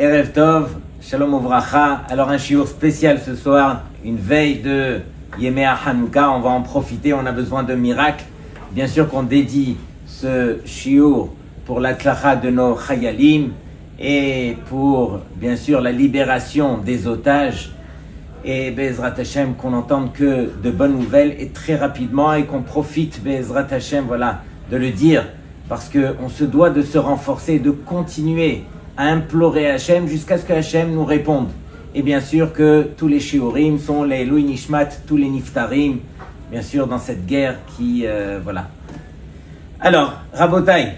Erev Tov, Shalom Uvracha. Alors un shiur spécial ce soir, une veille de Yemei Hanouka. On va en profiter, on a besoin de miracles. Bien sûr qu'on dédie ce shiur pour la tzlacha de nos chayalim et pour, bien sûr, la libération des otages. Et Be'ezrat Hashem, qu'on n'entende que de bonnes nouvelles et très rapidement et qu'on profite, Be'ezrat Hashem, voilà, de le dire, parce qu'on se doit de se renforcer, de continuer à implorer Hashem jusqu'à ce que Hashem nous réponde. Et bien sûr que tous les shiurim sont les Louis Nishmat, tous les Niftarim, bien sûr dans cette guerre qui, voilà. Alors, Rabotai,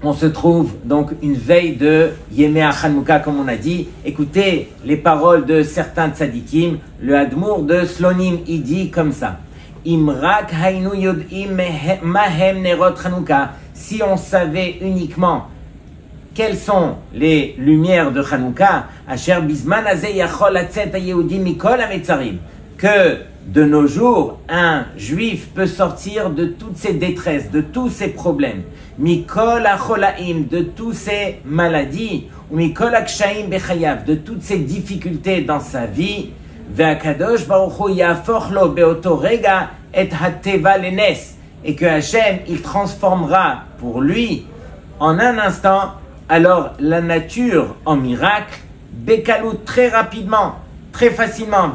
on se trouve donc une veille de Yemei Hanouka, comme on a dit. Écoutez les paroles de certains tzadikim. Le Admour de Slonim, il dit comme ça. Imrak haynu yod'im mahem nerot Hanouka. Si on savait uniquement quelles sont les lumières de Hanouka, asher bizman azeh yachol atzet hayehudi mikol hametzarim, que de nos jours, un juif peut sortir de toutes ses détresses, de tous ses problèmes. Mikol acholaim, de toutes ses maladies, ou mikol akshaim bechayav, de toutes ses difficultés dans sa vie. Ve'akadosh baruch hu yafoch lo beoto rega et hateva lenes, et que Hashem, il transformera pour lui en un instant, alors la nature en miracle, bekalut très rapidement, très facilement,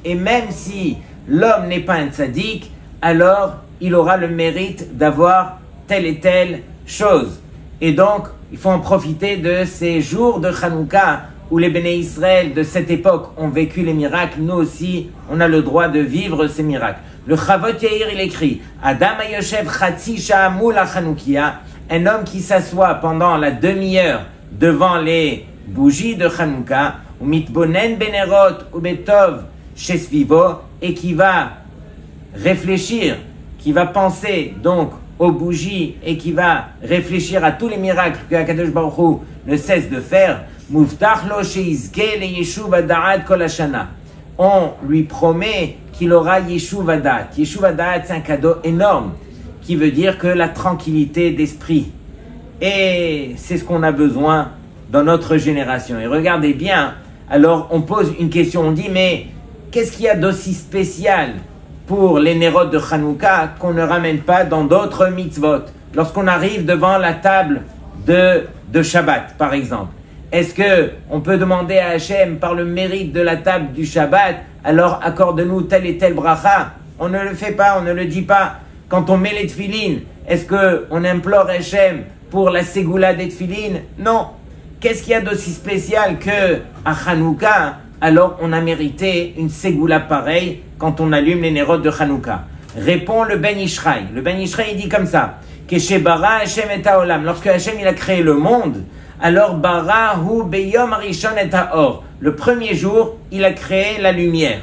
et même si l'homme n'est pas un tzaddik, alors il aura le mérite d'avoir telle et telle chose. Et donc, il faut en profiter de ces jours de Hanouka où les Béné Israël de cette époque ont vécu les miracles. Nous aussi, on a le droit de vivre ces miracles. Le Chavot Yair, il écrit Adam Ayoshev Chatzi Shah Moul HaChanoukia, un homme qui s'assoit pendant la demi-heure devant les bougies de Hanouka, ou mitbonen benerot ou betov shesvivo, et qui va réfléchir, qui va penser donc aux bougies et qui va réfléchir à tous les miracles que Akadosh Baruch Hu ne cesse de faire. Muftach lo sheizke le yeshuv hadaat kol hashana. On lui promet qu'il aura yeshuv hadaat. Yeshuv hadaat, c'est un cadeau énorme qui veut dire que la tranquillité d'esprit. Et c'est ce qu'on a besoin dans notre génération. Et regardez bien, alors on pose une question, on dit mais qu'est-ce qu'il y a d'aussi spécial pour les Nerot de Hanouka qu'on ne ramène pas dans d'autres mitzvot? Lorsqu'on arrive devant la table de Shabbat, par exemple, est-ce que on peut demander à Hachem par le mérite de la table du Shabbat, alors accorde-nous tel et tel bracha? On ne le fait pas, on ne le dit pas. Quand on met les tefilines, est-ce qu'on implore Hachem pour la ségoula des tefilines? Non. Qu'est-ce qu'il y a d'aussi spécial que à Hanouka, alors on a mérité une ségoula pareille quand on allume les Nerot de Hanouka? Répond le Ben Ishraï. Le Ben Ishraï il dit comme ça, que bara Hashem et haolam, lorsque Hashem il a créé le monde, alors bara hu beyom arishon et haor, le premier jour il a créé la lumière.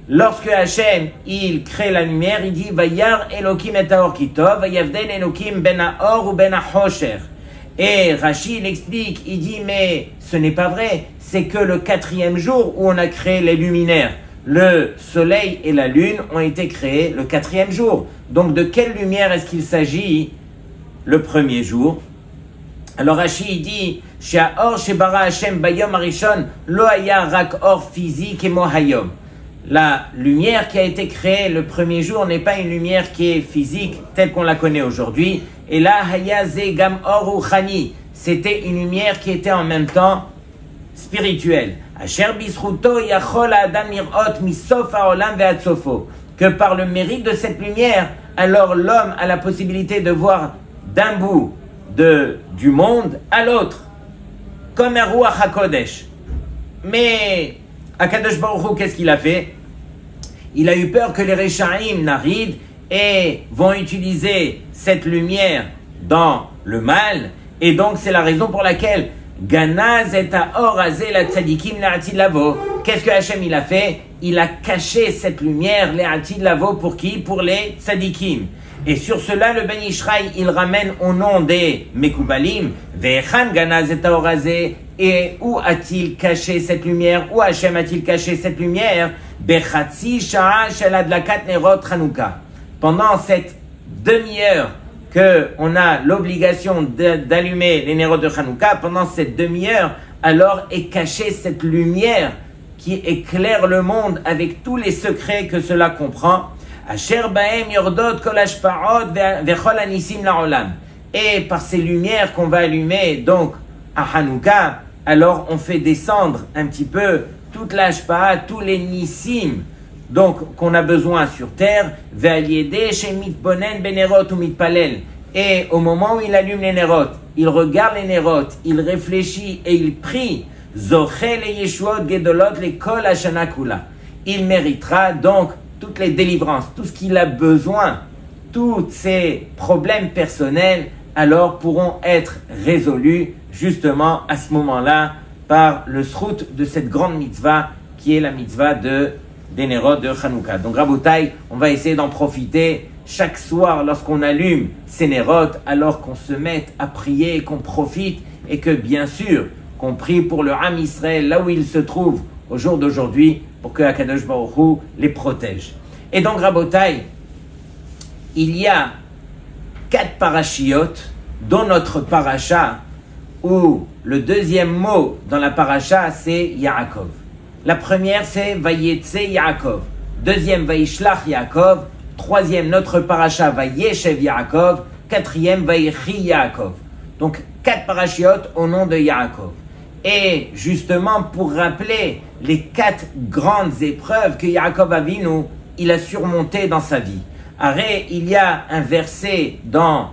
Lorsque Hashem il crée la lumière, il dit vayar elokim et haor kitov, vayavden elokim ben haor ou ben hahosher. Et Rashi il explique, il dit mais ce n'est pas vrai, c'est que le quatrième jour où on a créé les luminaires. Le soleil et la lune ont été créés le quatrième jour. Donc de quelle lumière est-ce qu'il s'agit le premier jour? Alors Rashi il dit She'aor shebara Hashem bayom arishon lo haya rak or physique et mohayom. La lumière qui a été créée le premier jour n'est pas une lumière qui est physique telle qu'on la connaît aujourd'hui. Et là, hayaze gam or uchani, c'était une lumière qui était en même temps spirituelle. Asher bisruto yachol adam mirot misof haolam ve'ad sofo, que par le mérite de cette lumière, alors l'homme a la possibilité de voir d'un bout du monde à l'autre, comme un Ruach HaKodesh. Mais Akadosh Baruch Hu, qu'est-ce qu'il a fait? Il a eu peur que les Rechaim n'arrivent et vont utiliser cette lumière dans le mal. Et donc c'est la raison pour laquelle Ganaz et Haor Azeh la Tzadikim Le'atid Lavo. Qu'est-ce que Hachem il a fait? Il a caché cette lumière Le'atid Lavo pour qui? Pour les Tzadikim. Et sur cela, le Ben Ishraï, il ramène au nom des Mekoubalim, Ve'echan Ganaz et Haor Azeh. Et où a-t-il caché cette lumière? Où Hachem a-t-il caché cette lumière? Bechatzi Sha'a Shel Adlakat Nerot Hanouka. Pendant cette demi-heure qu'on a l'obligation d'allumer les nérotes de Hanouka, pendant cette demi-heure, alors est cachée cette lumière qui éclaire le monde avec tous les secrets que cela comprend. Asher bahem yordot kol hashpa'ot vechol anissim la'olam. Et par ces lumières qu'on va allumer donc à Hanouka, alors on fait descendre un petit peu toute la hashpa'a, tous les nissim donc qu'on a besoin sur terre. Ve'aliede shemitbonen benerot ou mitpalel. Et au moment où il allume les nérotes, il regarde les nérotes, il réfléchit et il prie. Zoché le yeshuot gedolot le kol hashana kula. Il méritera donc toutes les délivrances, tout ce qu'il a besoin, tous ses problèmes personnels, alors pourront être résolus justement à ce moment-là par le srout de cette grande mitzvah qui est la mitzvah des nérotes de Hanouka. Donc Rabotai, on va essayer d'en profiter chaque soir lorsqu'on allume ces nérotes, alors qu'on se mette à prier, qu'on profite et que bien sûr qu'on prie pour le Ham Israël là où il se trouve au jour d'aujourd'hui pour que Akadosh Baruch Hu les protège. Et donc Rabotai, il y a 4 parachiotes dans notre paracha où le deuxième mot dans la paracha c'est Yaakov. La première c'est Vayetse Yaakov, deuxième Vayishlach Yaakov, troisième notre paracha Vayeshev Yaakov, quatrième Vayechi Yaakov. Donc 4 parachiotes au nom de Yaakov. Et justement pour rappeler les 4 grandes épreuves que Yaakov Avinu il a surmontées dans sa vie. Arrête, il y a un verset dans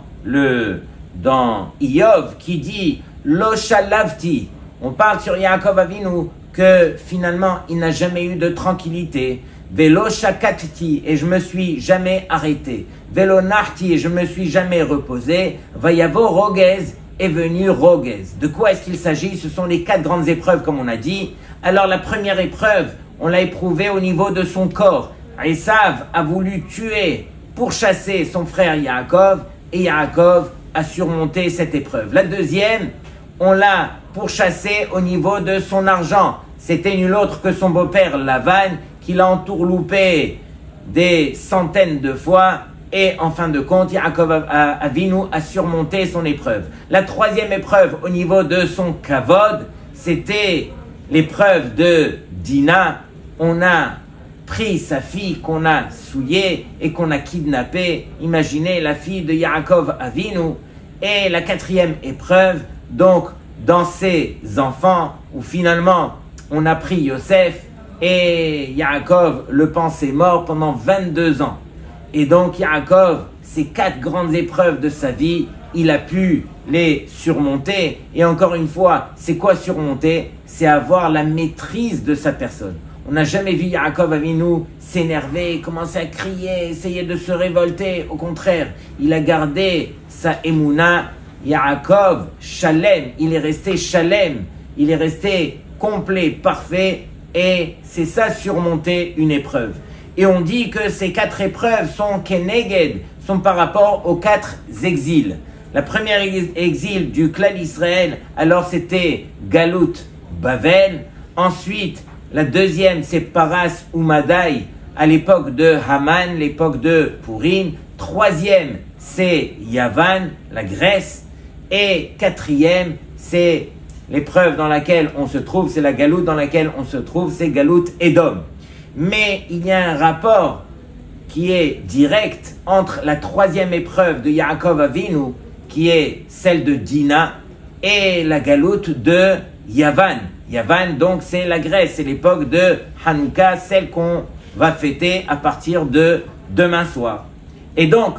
Iyov qui dit Lo shalavti. On parle sur Yaakov Avinu que finalement il n'a jamais eu de tranquillité. Velo shakatti, et je me suis jamais arrêté. Velo narti, et je me suis jamais reposé. Vayavo rogez, est venu rogez. De quoi est-ce qu'il s'agit? Ce sont les 4 grandes épreuves comme on a dit. Alors la première épreuve, on l'a éprouvée au niveau de son corps. Esav a voulu tuer, pourchasser son frère Yaakov, et Yaakov a surmonté cette épreuve. La deuxième, on l'a pourchassé au niveau de son argent. C'était nul autre que son beau-père Lavan qui l'a entourloupé des centaines de fois. Et en fin de compte, Yaakov Avinu a surmonté son épreuve. La troisième épreuve au niveau de son kavod, c'était l'épreuve de Dina. On a pris sa fille qu'on a souillée et qu'on a kidnappée. Imaginez la fille de Yaakov Avinu. Et la quatrième épreuve, donc dans ses enfants, où finalement on a pris Yosef et Yaakov le pensait mort pendant 22 ans. Et donc Yaakov, ces 4 grandes épreuves de sa vie, il a pu les surmonter. Et encore une fois, c'est quoi surmonter? C'est avoir la maîtrise de sa personne. On n'a jamais vu Yaakov Avinu s'énerver, commencer à crier, essayer de se révolter. Au contraire, il a gardé sa émouna. Yaakov, shalem, il est resté shalem, il est resté complet, parfait. Et c'est ça surmonter une épreuve. Et on dit que ces 4 épreuves sont keneged, sont par rapport aux 4 exils. La première exil du clan d'Israël, alors c'était Galut Bavel. Ensuite, la deuxième c'est Paras Umadai à l'époque de Haman, l'époque de Purim. Troisième c'est Yavan, la Grèce. Et quatrième c'est l'épreuve dans laquelle on se trouve, c'est la Galoute dans laquelle on se trouve, c'est Galut Edom. Mais il y a un rapport qui est direct entre la troisième épreuve de Yaakov Avinu, qui est celle de Dina, et la galoute de Yavan. Yavan, donc, c'est la Grèce, c'est l'époque de Hanouka, celle qu'on va fêter à partir de demain soir. Et donc,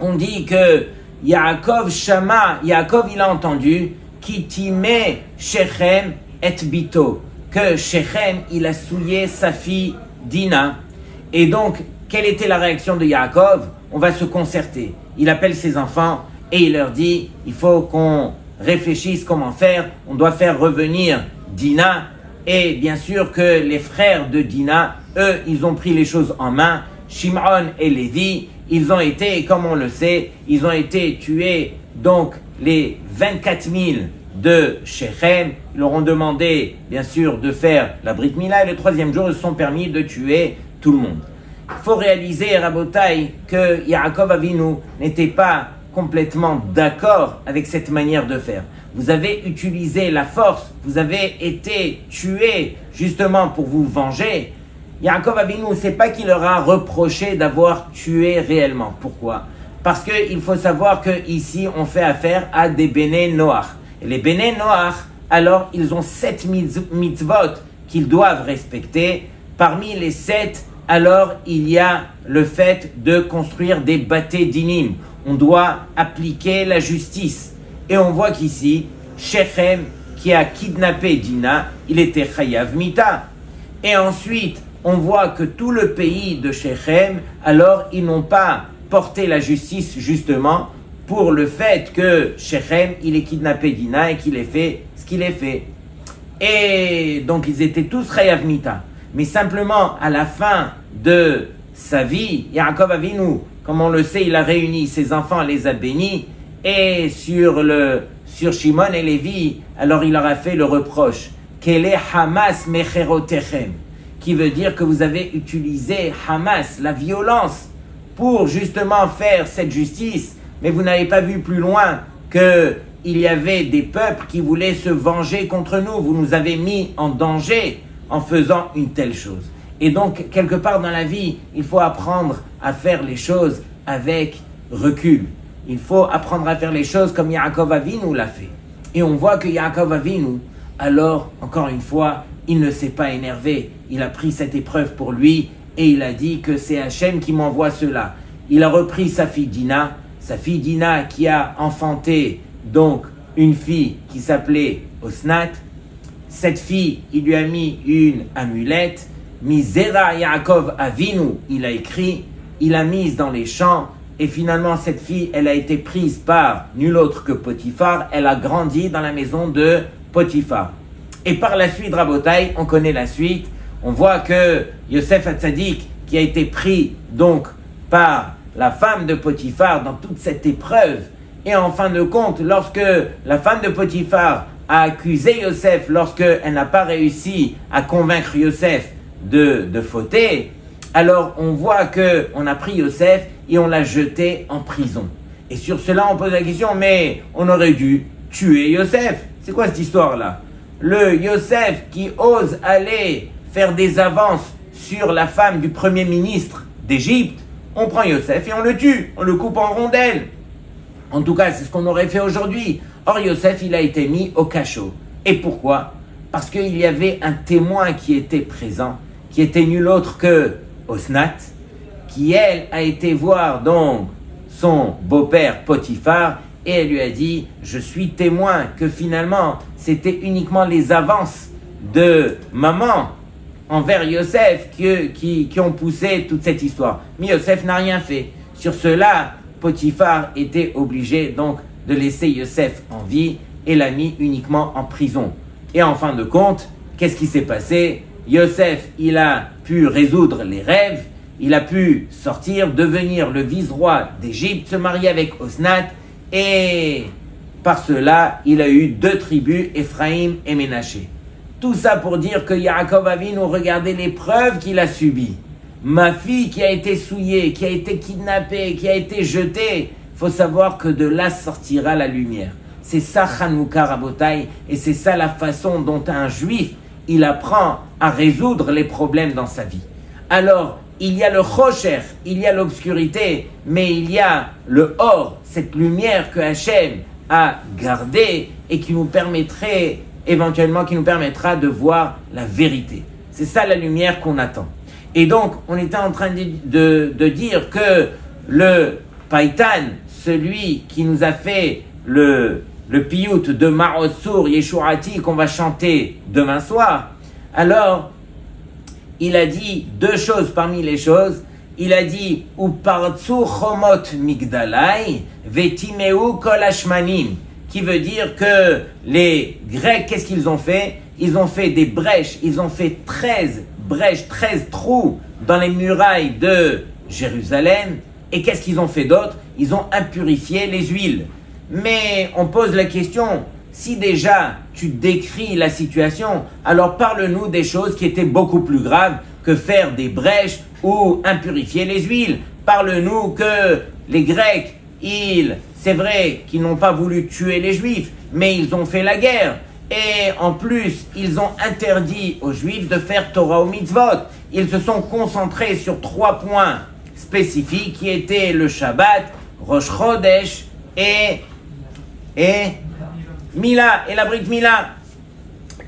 on dit que Yaakov Shama, Yaakov il a entendu, Kitime Shechem et Bito, que Shechem il a souillé sa fille Dina. Et donc, quelle était la réaction de Yaakov? On va se concerter. Il appelle ses enfants et il leur dit, il faut qu'on réfléchisse comment faire. On doit faire revenir Dina. Et bien sûr que les frères de Dina, eux, ils ont pris les choses en main. Shimon et Lévi, ils ont été, comme on le sait, ils ont été tués. Donc, les 24 000 de Shechem, ils leur ont demandé, bien sûr, de faire la Brit Mila. Et le 3e jour, ils se sont permis de tuer tout le monde. Il faut réaliser, Rabotai, que Yaakov Avinu n'était pas complètement d'accord avec cette manière de faire. Vous avez utilisé la force, vous avez été tué justement pour vous venger. Yaakov Avinu, c'est pas qu'il leur a reproché d'avoir tué réellement. Pourquoi? Parce qu'il faut savoir que ici on fait affaire à des Béné Noach. Et les Béné Noach, alors ils ont 7 mitzvot qu'ils doivent respecter. Parmi les 7, alors il y a le fait de construire des baté dinim. On doit appliquer la justice. Et on voit qu'ici, Shechem, qui a kidnappé Dina, il était chayav mita. Et ensuite, on voit que tout le pays de Shechem, alors ils n'ont pas porté la justice justement pour le fait que Shechem, il ait kidnappé Dina et qu'il ait fait ce qu'il ait fait. Et donc ils étaient tous chayav mita. Mais simplement, à la fin de sa vie, Yaakov Avinu, comme on le sait, il a réuni ses enfants, les a bénis, et sur Shimon et Lévi, alors il leur a fait le reproche, Kele Hamas mecherotechem, qui veut dire que vous avez utilisé Hamas, la violence, pour justement faire cette justice, mais vous n'avez pas vu plus loin qu'il y avait des peuples qui voulaient se venger contre nous, vous nous avez mis en danger en faisant une telle chose. Et donc, quelque part dans la vie, il faut apprendre à faire les choses avec recul. Il faut apprendre à faire les choses comme Yaakov Avinu l'a fait. Et on voit que Yaakov Avinu, alors, encore une fois, il ne s'est pas énervé. Il a pris cette épreuve pour lui et il a dit que c'est Hachem qui m'envoie cela. Il a repris sa fille Dina qui a enfanté donc une fille qui s'appelait Osnat. Cette fille, il lui a mis une amulette. Misera Yaakov Avinu, il a écrit, il l'a mise dans les champs. Et finalement, cette fille, elle a été prise par nul autre que Potiphar. Elle a grandi dans la maison de Potiphar. Et par la suite, Rabotai, on connaît la suite. On voit que Yosef Hatzadik, qui a été pris donc par la femme de Potiphar dans toute cette épreuve. Et en fin de compte, lorsque la femme de Potiphar a accusé Yosef, lorsqu'elle n'a pas réussi à convaincre Yosef de fauter, alors on voit qu'on a pris Yosef et on l'a jeté en prison. Et sur cela, on pose la question, mais on aurait dû tuer Yosef. C'est quoi cette histoire-là? Le Yosef qui ose aller faire des avances sur la femme du premier ministre d'Égypte, on prend Yosef et on le tue, on le coupe en rondelles. En tout cas, c'est ce qu'on aurait fait aujourd'hui. Or, Yosef, il a été mis au cachot. Et pourquoi? Parce qu'il y avait un témoin qui était présent, qui était nul autre que Osnat, qui, elle, a été voir donc son beau-père Potiphar, et elle lui a dit, je suis témoin que finalement, c'était uniquement les avances de maman envers Yosef qui ont poussé toute cette histoire. Mais Yosef n'a rien fait. Sur cela, Potiphar était obligé donc de laisser Yosef en vie et l'a mis uniquement en prison. Et en fin de compte, qu'est-ce qui s'est passé? Yosef, il a pu résoudre les rêves, il a pu sortir, devenir le vice-roi d'Égypte, se marier avec Osnat, et par cela, il a eu 2 tribus, Ephraïm et Ménaché. Tout ça pour dire que Yaakov Avinu, regardez l'épreuve qu'il a subie. Ma fille qui a été souillée, qui a été kidnappée, qui a été jetée, il faut savoir que de là sortira la lumière. C'est ça Hanouka Rabotai, et c'est ça la façon dont un juif, il apprend à résoudre les problèmes dans sa vie. Alors, il y a le Chosher, il y a l'obscurité, mais il y a le Or, cette lumière que Hachem a gardée et qui nous permettrait, éventuellement, qui nous permettra de voir la vérité. C'est ça la lumière qu'on attend. Et donc, on était en train de dire que le Païtan, celui qui nous a fait le piyut de Ma'otsur Yeshurati qu'on va chanter demain soir, alors, il a dit 2 choses parmi les choses. Il a dit « Upartsu chomot migdalai vetimeu kol hashmanim » qui veut dire que les Grecs, qu'est-ce qu'ils ont fait? Ils ont fait des brèches, ils ont fait 13 brèches, 13 trous dans les murailles de Jérusalem. Et qu'est-ce qu'ils ont fait d'autre? Ils ont impurifié les huiles. Mais on pose la question, si déjà tu décris la situation, alors parle-nous des choses qui étaient beaucoup plus graves que faire des brèches ou impurifier les huiles. Parle-nous que les Grecs, ils c'est vrai qu'ils n'ont pas voulu tuer les Juifs, mais ils ont fait la guerre. Et en plus, ils ont interdit aux Juifs de faire Torah ou Mitzvot. Ils se sont concentrés sur 3 points spécifiques qui étaient le Shabbat, Rosh Chodesh et Mila, et la Brit Mila.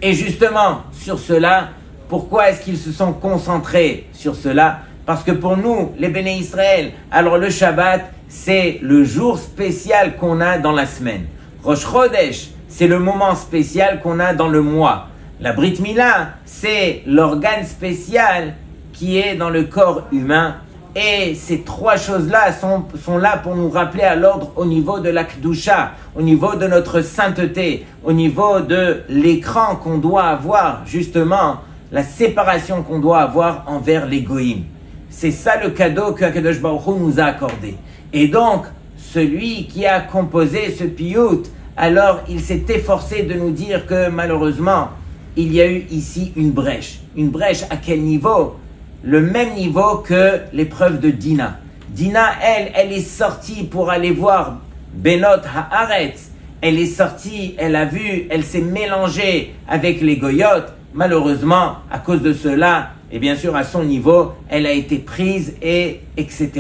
Et justement, sur cela, pourquoi est-ce qu'ils se sont concentrés sur cela? Parce que pour nous, les Béné Israël, alors le Shabbat, c'est le jour spécial qu'on a dans la semaine. Rosh Chodesh, c'est le moment spécial qu'on a dans le mois. La Brit Mila, c'est l'organe spécial qui est dans le corps humain. Et ces 3 choses-là sont là pour nous rappeler à l'ordre au niveau de la Kedusha, au niveau de notre sainteté, au niveau de l'écran qu'on doit avoir, justement, la séparation qu'on doit avoir envers les goïms. C'est ça le cadeau que Akadosh Baruch Hu nous a accordé. Et donc, celui qui a composé ce piyut, alors il s'est efforcé de nous dire que malheureusement, il y a eu ici une brèche. Une brèche à quel niveau? Le même niveau que l'épreuve de Dina. Dina, elle est sortie pour aller voir Benot Haaretz. Elle est sortie, elle a vu, elle s'est mélangée avec les Goyotes. Malheureusement, à cause de cela, et bien sûr à son niveau, elle a été prise et etc.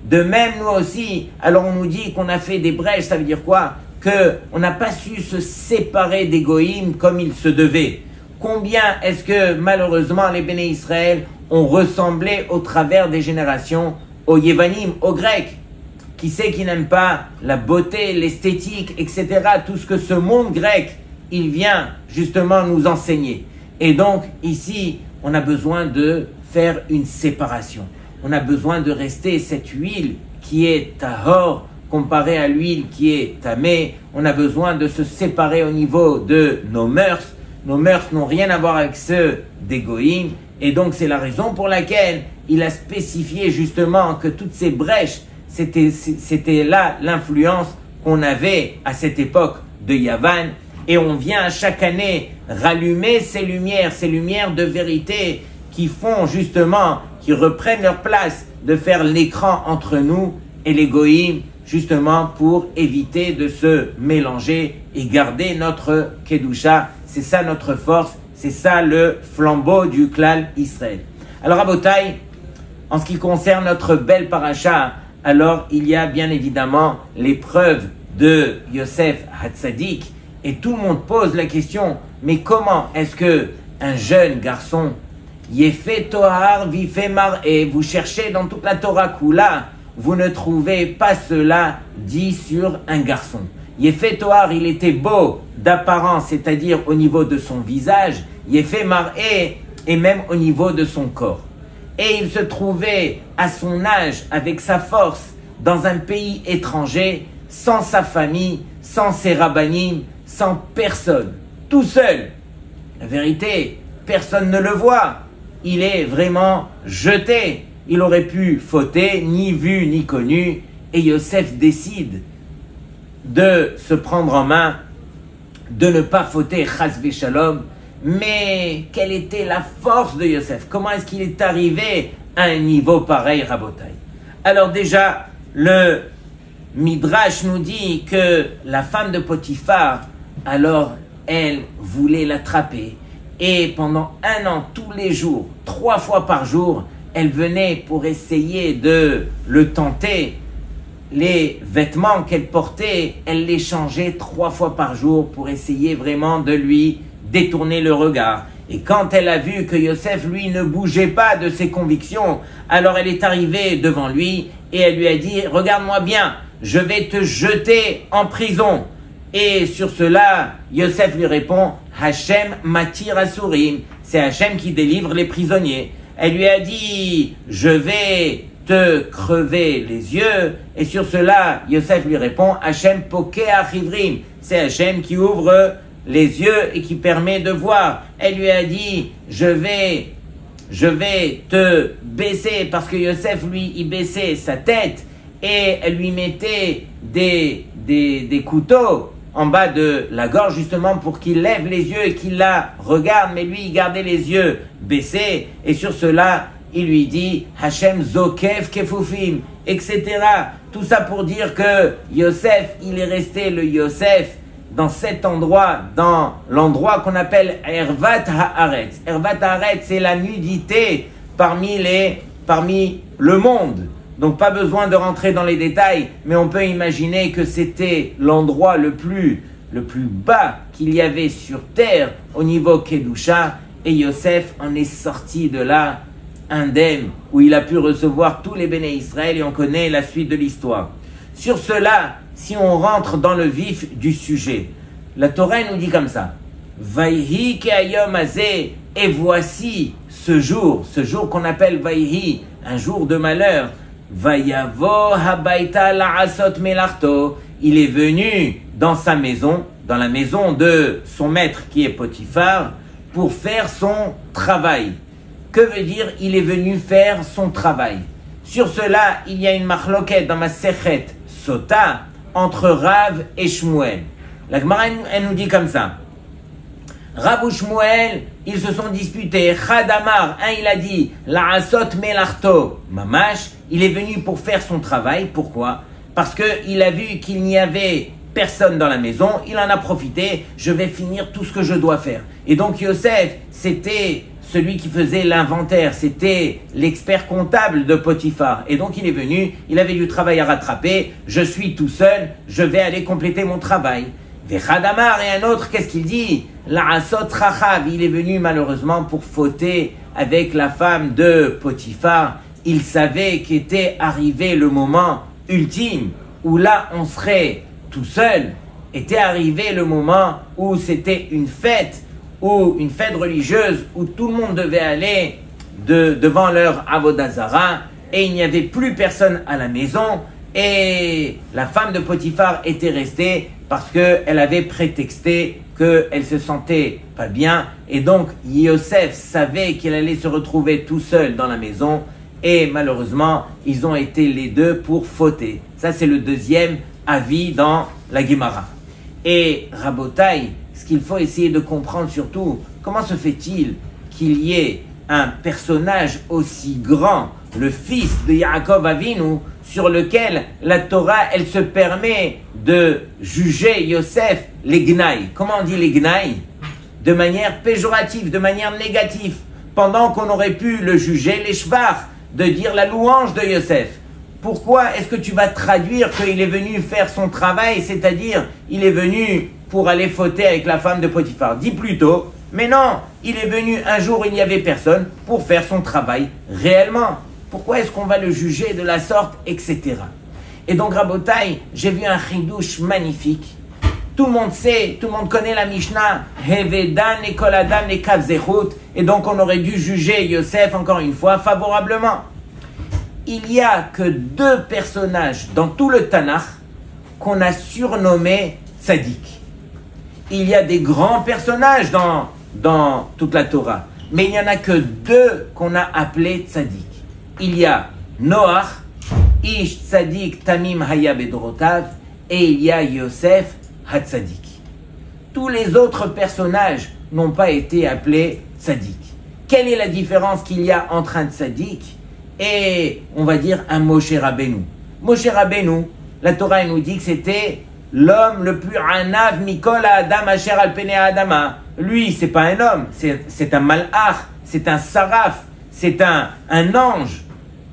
De même, nous aussi, alors on nous dit qu'on a fait des brèches, ça veut dire quoi? On n'a pas su se séparer des goïms comme il se devait. Combien est-ce que malheureusement les Béné Israël ont ressemblé au travers des générations aux Yévanim, aux Grecs? Qui sait qui n'aime pas la beauté, l'esthétique, etc. Tout ce que ce monde grec, il vient justement nous enseigner. Et donc ici, on a besoin de faire une séparation. On a besoin de rester cette huile qui est tahor, comparée à l'huile qui est tamée. On a besoin de se séparer au niveau de nos mœurs. Nos mœurs n'ont rien à voir avec ceux des goïms. Et donc c'est la raison pour laquelle il a spécifié justement que toutes ces brèches, c'était là l'influence qu'on avait à cette époque de Yavan. Et on vient chaque année rallumer ces lumières de vérité qui font justement, qui reprennent leur place de faire l'écran entre nous et les goïms, justement pour éviter de se mélanger et garder notre Kedusha. C'est ça notre force, c'est ça le flambeau du Klal Israël. Alors Rabotai, en ce qui concerne notre belle paracha, alors il y a bien évidemment l'épreuve de Yosef Hatzadik, et tout le monde pose la question, mais comment est-ce que un jeune garçon, Yefé Tohar Vifé Mar'e, vous cherchez dans toute la Torah Kula, vous ne trouvez pas cela dit sur un garçon. Yefé Tohar, il était beau d'apparence, c'est-à-dire au niveau de son visage, Yefé Mar'e, et même au niveau de son corps. Et il se trouvait à son âge, avec sa force, dans un pays étranger, sans sa famille, sans ses rabbanim, sans personne, tout seul. La vérité, personne ne le voit. Il est vraiment jeté. Il aurait pu fauter, ni vu, ni connu. Et Yosef décide de se prendre en main, de ne pas fauter, chas v'shalom. Mais quelle était la force de Yosef? Comment est-ce qu'il est arrivé à un niveau pareil, Rabotai? Alors déjà, le Midrash nous dit que la femme de Potiphar, alors elle voulait l'attraper. Et pendant 1 an, tous les jours, 3 fois par jour, elle venait pour essayer de le tenter. Les vêtements qu'elle portait, elle les changeait 3 fois par jour pour essayer vraiment de lui détourner le regard. Et quand elle a vu que Yosef, lui, ne bougeait pas de ses convictions, alors elle est arrivée devant lui et elle lui a dit « Regarde-moi bien, je vais te jeter en prison. » Et sur cela, Yosef lui répond « Hachem matir asurim » c'est Hachem qui délivre les prisonniers. Elle lui a dit « Je vais te crever les yeux. » Et sur cela, Yosef lui répond « Hachem pokeh achivrim » c'est Hachem qui ouvre les yeux et qui permet de voir. Elle lui a dit « Je vais te baisser » parce que Yosef, lui, il baissait sa tête et elle lui mettait des couteaux en bas de la gorge justement pour qu'il lève les yeux et qu'il la regarde, mais lui il gardait les yeux baissés et sur cela il lui dit Hachem Zokef Kefufim, etc. Tout ça pour dire que Yosef, il est resté le Yosef dans cet endroit, dans l'endroit qu'on appelle Ervat Haaretz. Ervat Haaretz, c'est la nudité parmi le monde. Donc pas besoin de rentrer dans les détails, mais on peut imaginer que c'était l'endroit le plus bas qu'il y avait sur terre au niveau Kedusha, et Yosef en est sorti de là indemne, où il a pu recevoir tous les béné Israël, et on connaît la suite de l'histoire. Sur cela, si on rentre dans le vif du sujet, la Torah nous dit comme ça, Vayhi ke'ayom hazeh, et voici ce jour qu'on appelle Vayhi, un jour de malheur, Vayavo habayta la'asot melarto, il est venu dans sa maison, dans la maison de son maître qui est Potiphar, pour faire son travail. Que veut dire il est venu faire son travail? Sur cela, il y a une machloket dans ma Sechet Sota entre Rav et Shmuel. La Gemara, elle nous dit comme ça. Rav ou Shmuel, ils se sont disputés. Chadamar, il a dit La'asot melarto mamash, il est venu pour faire son travail. Pourquoi? Parce qu'il a vu qu'il n'y avait personne dans la maison, il en a profité, je vais finir tout ce que je dois faire. Et donc Yosef, c'était celui qui faisait l'inventaire, c'était l'expert comptable de Potiphar. Et donc il est venu, il avait du travail à rattraper, je suis tout seul, je vais aller compléter mon travail. Vechadamar, et un autre, qu'est-ce qu'il dit? La'asot rachav, il est venu malheureusement pour fauter avec la femme de Potiphar. Il savait qu'était arrivé le moment ultime où là on serait tout seul. Était arrivé le moment où c'était une fête religieuse où tout le monde devait aller devant leur Avodah Zara, et il n'y avait plus personne à la maison, et la femme de Potiphar était restée parce qu'elle avait prétexté qu'elle se sentait pas bien, et donc Yosef savait qu'il allait se retrouver tout seul dans la maison, et malheureusement ils ont été les deux pour fauter. Ça c'est le deuxième avis dans la Gemara. Et Rabotai, ce qu'il faut essayer de comprendre surtout, comment se fait-il qu'il y ait un personnage aussi grand, le fils de Yaakov Avinu, sur lequel la Torah, elle se permet de juger Yosef les gnailles. Comment on dit les gnailles? De manière péjorative, de manière négative, pendant qu'on aurait pu le juger les shvar, de dire la louange de Yosef. Pourquoi est-ce que tu vas traduire qu'il est venu faire son travail, c'est-à-dire il est venu pour aller fauter avec la femme de Potiphar? Dis plutôt, mais non, il est venu un jour où il n'y avait personne pour faire son travail réellement. Pourquoi est-ce qu'on va le juger de la sorte, etc. Et donc Rabotai, j'ai vu un chidouche magnifique. Tout le monde sait, tout le monde connaît la Mishnah, Hevedan et Koladan et Kavzechut, et donc on aurait dû juger Yosef encore une fois favorablement. Il n'y a que deux personnages dans tout le Tanakh qu'on a surnommés tzaddik. Il y a des grands personnages dans toute la Torah, mais il n'y en a que deux qu'on a appelés tzaddik. Il y a Noach, Ish tzaddik tamim haya bedrotav, et il y a Yosef hatzadik. Tous les autres personnages n'ont pas été appelés tzaddik. Quelle est la différence qu'il y a entre un tzaddik et, on va dire, un Moshe Rabbeinu? Moshe Rabbeinu, la Torah nous dit que c'était l'homme le plus anav mikol adam asher al pene adama. Lui, c'est pas un homme, c'est un malach, c'est un saraf, c'est un ange.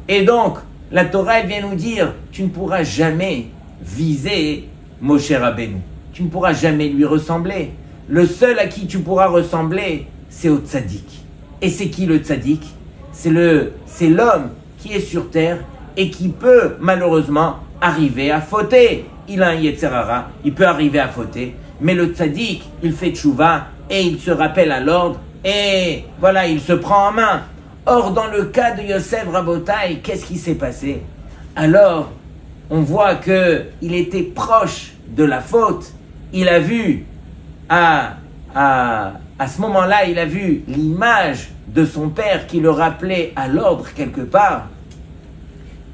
Et donc, la Torah vient nous dire, tu ne pourras jamais viser Moshe Rabbeinu. Tu ne pourras jamais lui ressembler. Le seul à qui tu pourras ressembler, c'est au tzaddik. Et c'est qui le tzaddik? C'est l'homme qui est sur terre et qui peut malheureusement arriver à fauter. Il a un Yetzer Hara, il peut arriver à fauter, mais le tzaddik, il fait tchouva et il se rappelle à l'ordre et voilà, il se prend en main. Or, dans le cas de Yosef Rabotai, qu'est-ce qui s'est passé? Alors, on voit qu'il était proche de la faute. Il a vu, à ce moment-là, il a vu l'image de son père qui le rappelait à l'ordre quelque part.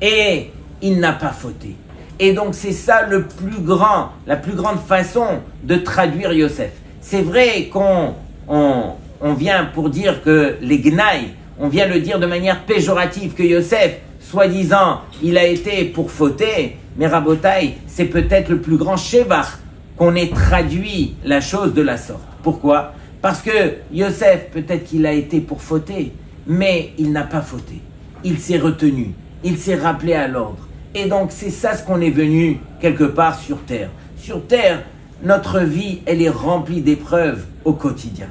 Et il n'a pas fauté. Et donc, c'est ça la plus grande façon de traduire Yosef. C'est vrai qu'on vient pour dire que les gnailles, on vient le dire de manière péjorative que Yosef, soi-disant, il a été pour fauter, mais Rabotai, c'est peut-être le plus grand shevach qu'on ait traduit la chose de la sorte. Pourquoi? Parce que Yosef, peut-être qu'il a été pour fauter, mais il n'a pas fauté. Il s'est retenu, il s'est rappelé à l'ordre. Et donc c'est ça ce qu'on est venu quelque part sur terre. Sur terre, notre vie, elle est remplie d'épreuves au quotidien.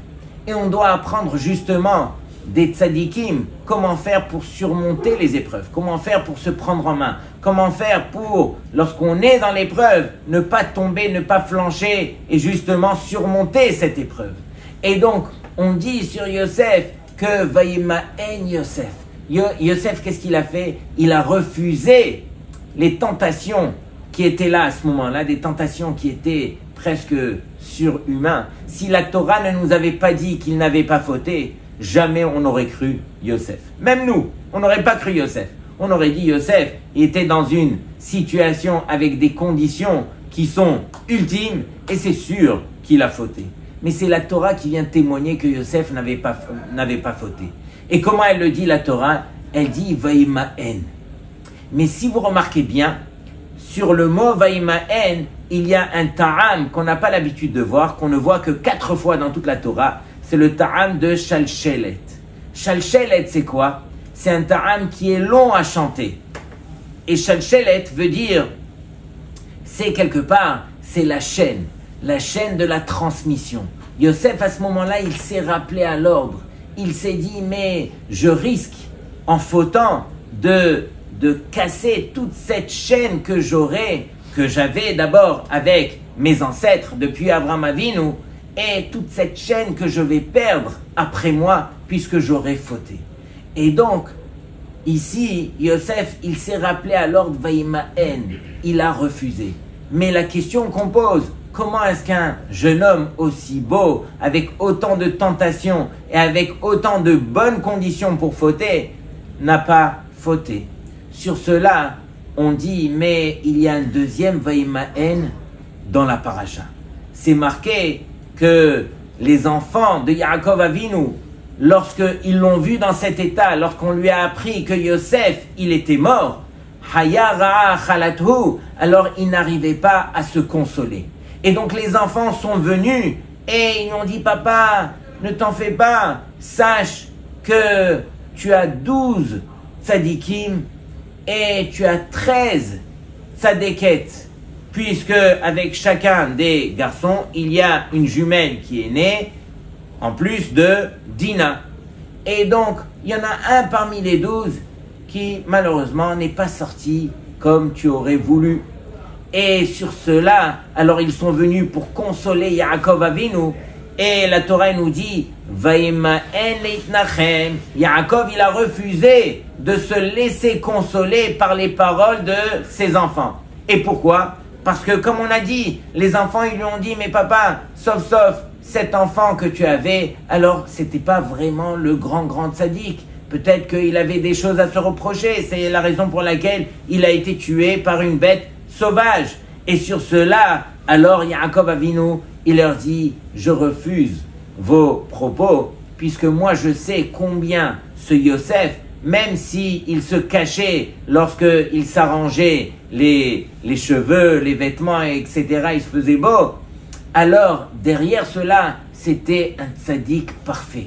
Et on doit apprendre justement des tzadikim, comment faire pour surmonter les épreuves, comment faire pour se prendre en main, comment faire pour, lorsqu'on est dans l'épreuve, ne pas tomber, ne pas flancher et justement surmonter cette épreuve. Et donc, on dit sur Yosef que Vaïmaen Yosef. Yosef, qu'est-ce qu'il a fait? Il a refusé les tentations qui étaient là à ce moment-là, des tentations qui étaient presque surhumaines. Si la Torah ne nous avait pas dit qu'il n'avait pas fauté, jamais on n'aurait cru Yosef. Même nous, on n'aurait pas cru Yosef. On aurait dit Yosef, il était dans une situation avec des conditions qui sont ultimes et c'est sûr qu'il a fauté. Mais c'est la Torah qui vient témoigner que Yosef n'avait pas fauté. Et comment elle le dit la Torah? Elle dit Vaïmaen. Mais si vous remarquez bien, sur le mot Vaïmaen, il y a un ta'am qu'on n'a pas l'habitude de voir, qu'on ne voit que 4 fois dans toute la Torah. C'est le ta'am de Shalshelet. Shalshelet, c'est quoi? C'est un ta'am qui est long à chanter. Et Shalshelet veut dire, c'est quelque part, c'est la chaîne de la transmission. Yosef, à ce moment-là, il s'est rappelé à l'ordre. Il s'est dit, mais je risque, en fautant, de casser toute cette chaîne que j'avais d'abord avec mes ancêtres depuis Abraham Avinu, et toute cette chaîne que je vais perdre après moi, puisque j'aurai fauté. Et donc, ici, Yosef, il s'est rappelé à l'ordre Vaïmaen, il a refusé. Mais la question qu'on pose, comment est-ce qu'un jeune homme aussi beau, avec autant de tentations et avec autant de bonnes conditions pour fauter, n'a pas fauté? Sur cela, on dit, mais il y a un deuxième Vaïmaen dans la paracha. C'est marqué que les enfants de Yaakov Avinu, lorsqu'ils l'ont vu dans cet état, lorsqu'on lui a appris que Yosef, il était mort, Haya ra'a chalathu, alors ils n'arrivaient pas à se consoler. Et donc les enfants sont venus et ils ont dit, papa, ne t'en fais pas, sache que tu as 12 tzadikim et tu as 13 tzadékettes, puisque avec chacun des garçons, il y a une jumelle qui est née, en plus de Dina. Et donc, il y en a un parmi les 12 qui, malheureusement, n'est pas sorti comme tu aurais voulu. Et sur cela, alors ils sont venus pour consoler Yaakov Avinu, et la Torah nous dit, Vaïmaen leitnachem. Yaakov, il a refusé de se laisser consoler par les paroles de ses enfants. Et pourquoi? Parce que, comme on a dit, les enfants, ils lui ont dit, mais papa, sauf cet enfant que tu avais, alors c'était pas vraiment le grand tzaddik. Peut-être qu'il avait des choses à se reprocher. C'est la raison pour laquelle il a été tué par une bête sauvage. Et sur cela, alors Yaakov Avinu, il leur dit, je refuse vos propos, puisque moi je sais combien ce Yosef, même s'il se cachait lorsqu'il s'arrangeait les cheveux, les vêtements, etc., il se faisait beau, alors derrière cela, c'était un tzaddik parfait.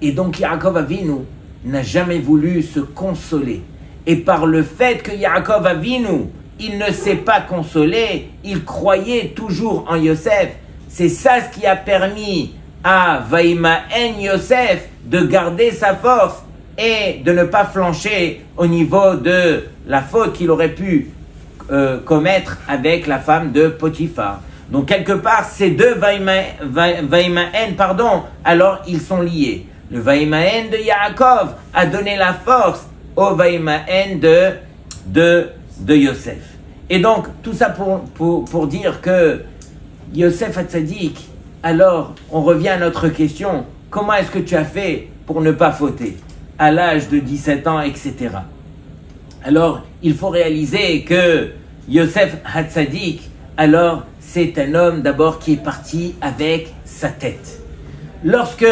Et donc Yaakov Avinu n'a jamais voulu se consoler. Et par le fait que Yaakov Avinu, il ne s'est pas consolé, il croyait toujours en Yosef. C'est ça ce qui a permis à Vaïmaen Yosef de garder sa force et de ne pas flancher au niveau de la faute qu'il aurait pu commettre avec la femme de Potiphar. Donc quelque part, ces deux Vaïmaen, alors ils sont liés. Le Vaïmaen de Yaakov a donné la force au Vaïmaen de Yosef. Et donc, tout ça pour dire que Yosef Hatzadik, alors on revient à notre question, comment est-ce que tu as fait pour ne pas fauter à l'âge de 17 ans, etc. Alors, il faut réaliser que Yosef Hatzadik, alors c'est un homme d'abord qui est parti avec sa tête. Lorsque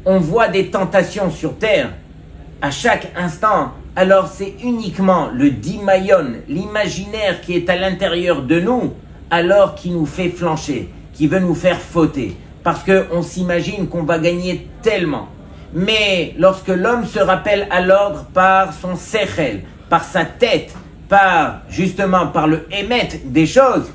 on voit des tentations sur terre, à chaque instant, alors c'est uniquement le dimayon, l'imaginaire qui est à l'intérieur de nous, alors qui nous fait flancher, qui veut nous faire fauter, parce qu'on s'imagine qu'on va gagner tellement. Mais lorsque l'homme se rappelle à l'ordre par son sechel, par sa tête, justement par le émet des choses,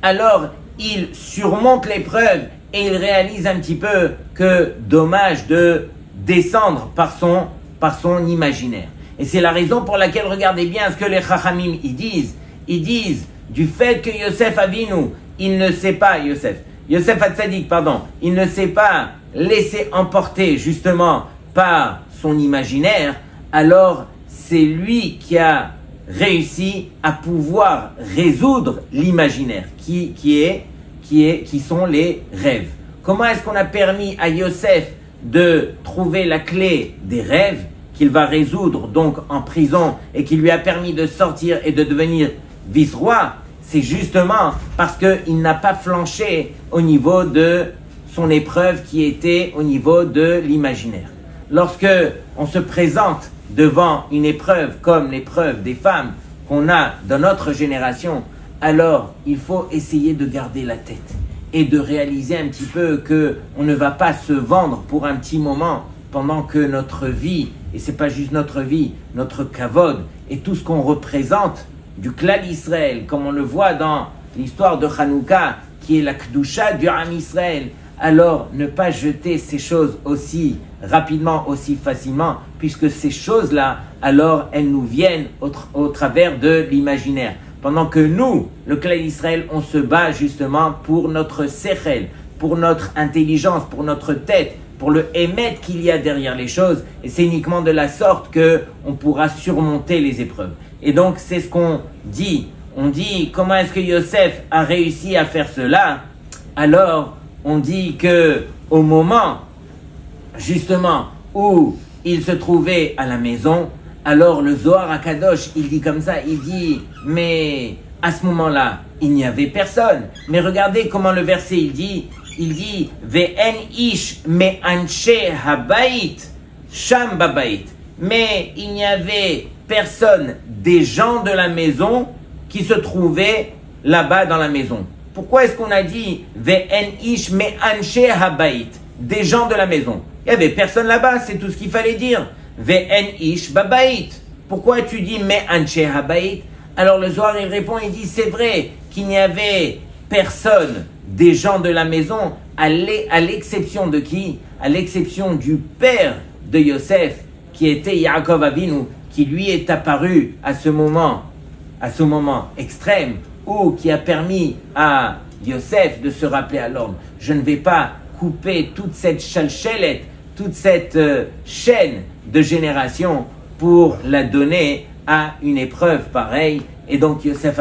alors il surmonte l'épreuve et il réalise un petit peu que dommage de descendre par son imaginaire. Et c'est la raison pour laquelle, regardez bien ce que les Chachamim ils disent du fait que Yosef Avinu, il ne sait pas, Yosef Hatzadik, pardon, il ne s'est pas laissé emporter justement par son imaginaire, alors c'est lui qui a réussi à pouvoir résoudre l'imaginaire, qui sont les rêves. Comment est-ce qu'on a permis à Yosef de trouver la clé des rêves qu'il va résoudre donc en prison et qui lui a permis de sortir et de devenir vice-roi? C'est justement parce qu'il n'a pas flanché au niveau de son épreuve qui était au niveau de l'imaginaire. Lorsque on se présente devant une épreuve comme l'épreuve des femmes qu'on a dans notre génération, alors il faut essayer de garder la tête et de réaliser un petit peu qu'on ne va pas se vendre pour un petit moment pendant que notre vie, et c'est pas juste notre vie, notre kavod et tout ce qu'on représente du Klal Israël, comme on le voit dans l'histoire de Hanouka, qui est la Kdusha du Am Israël, alors ne pas jeter ces choses aussi rapidement, aussi facilement, puisque ces choses-là, alors elles nous viennent au travers de l'imaginaire. Pendant que nous, le Klal Israël, on se bat justement pour notre sechel, pour notre intelligence, pour notre tête, pour le émet qu'il y a derrière les choses, et c'est uniquement de la sorte que on pourra surmonter les épreuves. Et donc c'est ce qu'on dit. On dit comment est-ce que Yosef a réussi à faire cela? Alors on dit que au moment justement où il se trouvait à la maison, alors le Zohar HaKadosh, il dit comme ça, il dit, mais à ce moment-là, il n'y avait personne. Mais regardez comment le verset il dit Ve'en ish me'anshe habayit sham babayit. Mais il n'y avait personne des gens de la maison qui se trouvaient là-bas dans la maison. Pourquoi est-ce qu'on a dit Ve'en ish me'anshe habayit, des gens de la maison? Il n'y avait personne là-bas, c'est tout ce qu'il fallait dire. Ve'en ish babayit. Pourquoi tu dis me'anshe habayit? Alors le Zohar il répond, il dit c'est vrai qu'il n'y avait personne des gens de la maison, à l'exception de qui? À l'exception du père de Yosef, qui était Yaakov Avinu, qui lui est apparu à ce moment extrême, ou qui a permis à Yosef de se rappeler à l'ordre. Je ne vais pas couper toute cette chalchelet, toute cette chaîne de génération pour la donner à une épreuve pareille. Et donc Yosef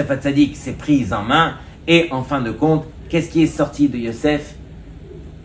Hatzadik s'est pris en main. Et en fin de compte, qu'est-ce qui est sorti de Yosef?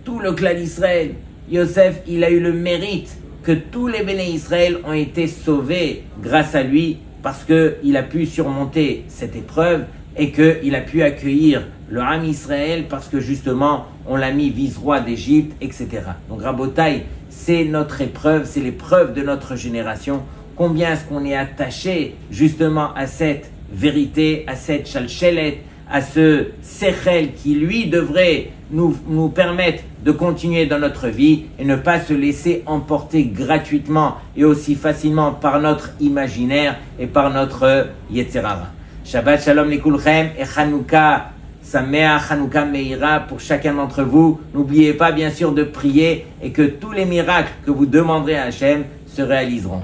Tout le clan d'Israël. Yosef, il a eu le mérite que tous les béné Israël ont été sauvés grâce à lui, parce qu'il a pu surmonter cette épreuve et qu'il a pu accueillir le Ham Israël parce que justement on l'a mis vice-roi d'Égypte, etc. Donc Rabotai, c'est notre épreuve, c'est l'épreuve de notre génération. Combien est-ce qu'on est attaché justement à cette vérité, à cette chalchelet, à ce sechel qui lui devrait nous permettre de continuer dans notre vie et ne pas se laisser emporter gratuitement et aussi facilement par notre imaginaire et par notre Yetzerara. Shabbat Shalom Likulchem et Hanouka Sameach, Hanouka Meira pour chacun d'entre vous. N'oubliez pas bien sûr de prier et que tous les miracles que vous demanderez à Hachem se réaliseront.